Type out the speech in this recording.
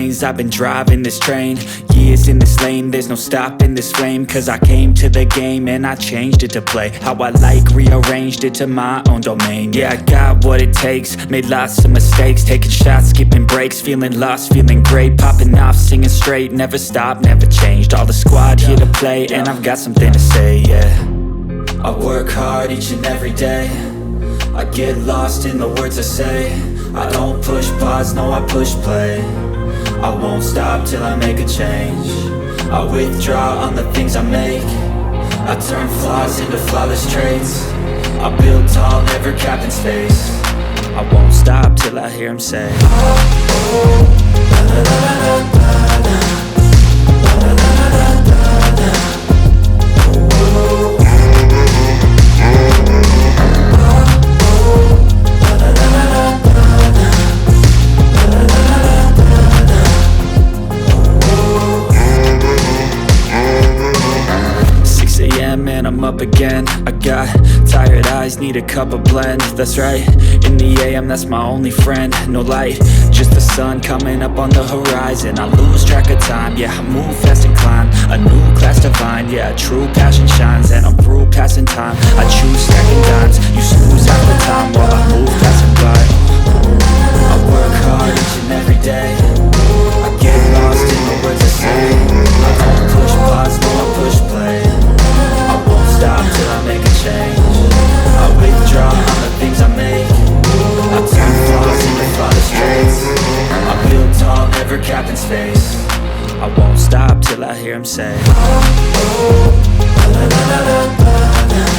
lanes, I've been driving this train. Years in this lane, there's no stopping this flame. Cause I came to the game and I changed it to play how I like, rearranged it to my own domain. Yeah, I got what it takes, made lots of mistakes, taking shots, skipping breaks, feeling lost, feeling great, popping off, singing straight, never stopped, never changed. All the squad here to play, and I've got something to say, yeah. I work hard each and every day, I get lost in the words I say. I don't push pause, no I push play. I won't stop till I make a change. I withdraw on the things I make. I turn flaws into flawless traits. I build tall, never capped in space. I won't stop till I hear him say, and I'm up again. I got tired eyes, need a cup of blend. That's right, in the AM, that's my only friend. No light, just the sun coming up on the horizon. I lose track of time, yeah, I move fast and climb a new class divine, yeah, true passion shines. And I'm through passing time, I choose stacking dimes. You snooze half the time while I move passing by. I work hard each and every day, I get lost in the words I say. I don't push pause, no I push play. Stop till I make a change. I withdraw on the things I make. I turn flaws into flawless traits. I build tall, never capped in space. I won't stop till I hear him say, oh, oh, la, la, la, la, la, la.